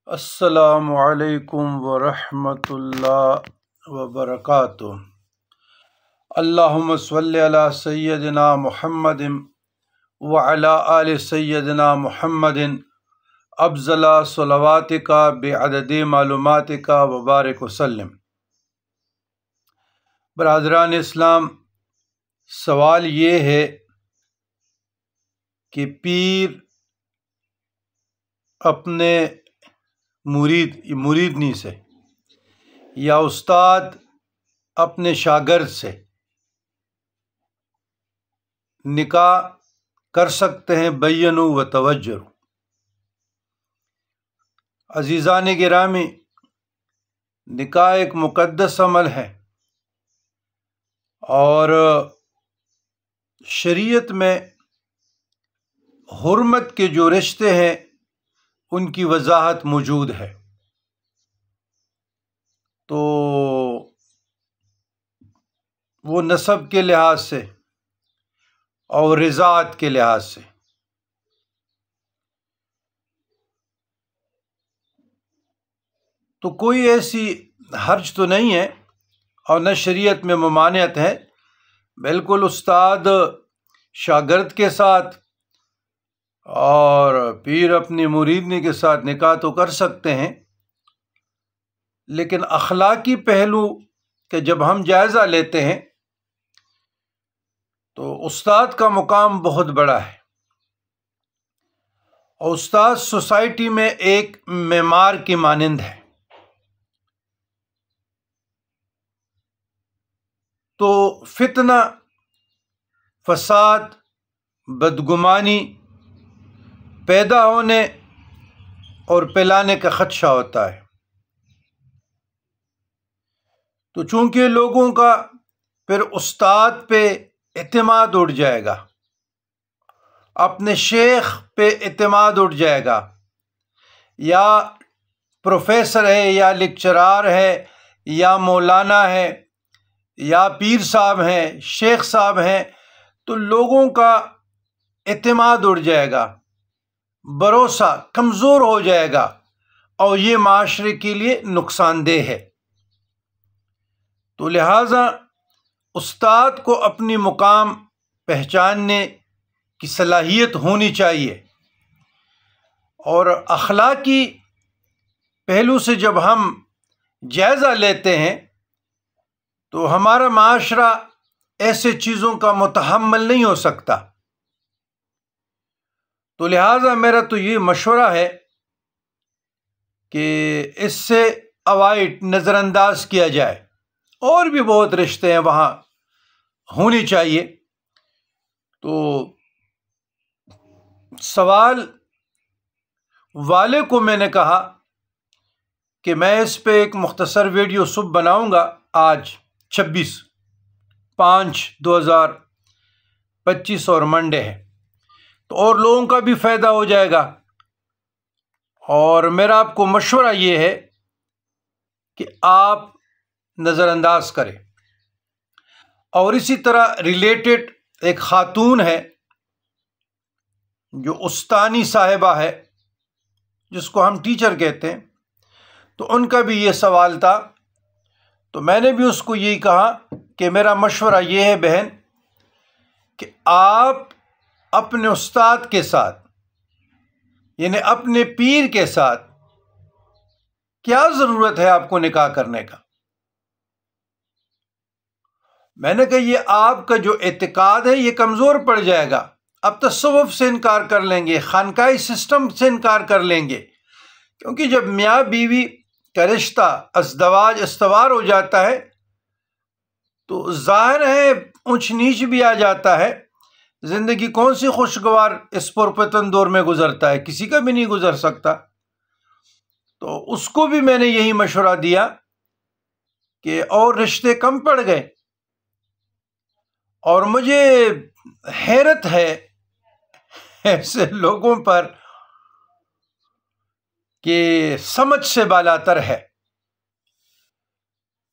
السلام علیکم ورحمۃ اللہ وبرکاتہ۔ اللہم صلی علی سیدنا محمد وعلی آل سیدنا محمد افضل صلواتک بعدد معلوماتک وبارک وسلم۔ برادران اسلام، سوال یہ ہے کہ پیر اپنے مریدنی سے یا استاد اپنے شاگرد سے نکاح کر سکتے ہیں؟ بینوا و توجروا۔ عزیزان گرامی، نکاح ایک مقدس عمل ہے اور شریعت میں حرمت کے جو رشتے ہیں ان کی وضاحت موجود ہے۔ تو وہ نسب کے لحاظ سے اور رضاعت کے لحاظ سے۔ تو کوئی ایسی حرج تو نہیں ہے اور نہ شریعت میں ممانعت ہے، بالکل استاد شاگرد کے ساتھ اور پیر اپنی مریدنی کے ساتھ نکاح تو کر سکتے ہیں، لیکن اخلاقی پہلو کہ جب ہم جائزہ لیتے ہیں تو استاد کا مقام بہت بڑا ہے اور استاد سوسائٹی میں ایک معمار کی مانند ہے۔ تو فتنہ، فساد، بدگمانی پیدا ہونے اور پھیلانے کا خدشہ ہوتا ہے۔ تو چونکہ لوگوں کا پھر استاد پہ اعتماد اٹھ جائے گا، اپنے شیخ پہ اعتماد اٹھ جائے گا، یا پروفیسر ہے یا لیکچرار ہے یا مولانا ہے یا پیر صاحب ہیں، شیخ صاحب ہیں، تو لوگوں کا اعتماد اٹھ جائے گا، بھروسہ کمزور ہو جائے گا اور یہ معاشرے کے لیے نقصان دہ ہے۔ تو لہٰذا استاد کو اپنی مقام پہچاننے کی صلاحیت ہونی چاہیے، اور اخلاقی پہلو سے جب ہم جائزہ لیتے ہیں تو ہمارا معاشرہ ایسے چیزوں کا متحمل نہیں ہو سکتا۔ تو لہٰذا میرا تو یہ مشورہ ہے کہ اس سے اوائڈ، نظر انداز کیا جائے۔ اور بھی بہت رشتے ہیں وہاں ہونی چاہیے۔ تو سوال والے کو میں نے کہا کہ میں اس پہ ایک مختصر ویڈیو صبح بناؤں گا، آج 26/5/2025 اور منڈے ہے، تو اور لوگوں کا بھی فائدہ ہو جائے گا۔ اور میرا آپ کو مشورہ یہ ہے کہ آپ نظر انداز کریں۔ اور اسی طرح ریلیٹڈ ایک خاتون ہے جو استانی صاحبہ ہے، جس کو ہم ٹیچر کہتے ہیں، تو ان کا بھی یہ سوال تھا۔ تو میں نے بھی اس کو یہی کہا کہ میرا مشورہ یہ ہے بہن کہ آپ اپنے استاد کے ساتھ، یعنی اپنے پیر کے ساتھ، کیا ضرورت ہے آپ کو نکاح کرنے کا؟ میں نے کہا یہ آپ کا جو اعتقاد ہے یہ کمزور پڑ جائے گا۔ اب تصوف سے انکار کر لیں گے، خانقاہی سسٹم سے انکار کر لیں گے، کیونکہ جب میاں بیوی کا رشتہ ازدواج استوار ہو جاتا ہے تو ظاہر ہے اونچ نیچ بھی آ جاتا ہے۔ زندگی کون سی خوشگوار اس پرفتن دور میں گزرتا ہے؟ کسی کا بھی نہیں گزر سکتا۔ تو اس کو بھی میں نے یہی مشورہ دیا کہ اور رشتے کم پڑ گئے۔ اور مجھے حیرت ہے ایسے لوگوں پر کہ سمجھ سے بالاتر ہے۔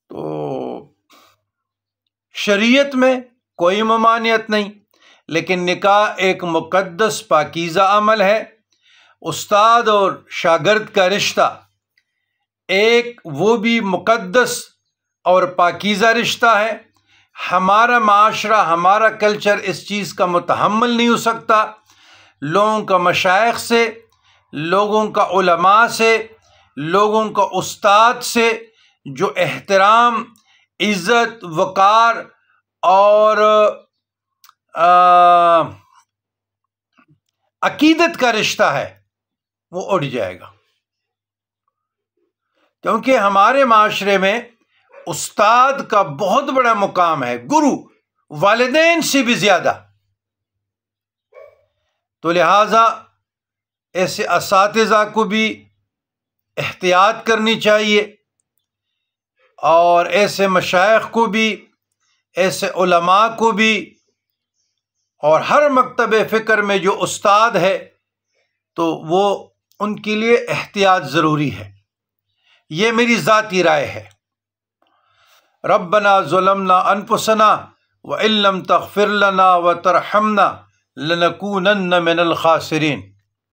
تو شریعت میں کوئی ممانعت نہیں، لیکن نکاح ایک مقدس پاکیزہ عمل ہے۔ استاد اور شاگرد کا رشتہ ایک وہ بھی مقدس اور پاکیزہ رشتہ ہے. ہمارا معاشرہ، ہمارا کلچر اس چیز کا متحمل نہیں ہو سکتا. لوگوں کا مشائخ سے، لوگوں کا علماء سے، لوگوں کا استاد سے جو احترام، عزت، وقار اور عقیدت کا رشتہ ہے وہ اڑ جائے گا. کیونکہ ہمارے معاشرے میں استاد کا بہت بڑا مقام ہے، گرو والدین سے بھی زیادہ. تو لہٰذا ایسے اساتذہ کو بھی احتیاط کرنی چاہیے، اور ایسے مشائخ کو بھی، ایسے علماء کو بھی، اور ہر مکتب فکر میں جو استاد ہے تو وہ ان کے لیے احتیاط ضروری ہے. یہ میری ذاتی رائے ہے. ربنا ظلمنا انفسنا وان لم تغفر لنا وترحمنا لنکونن من الخاسرین.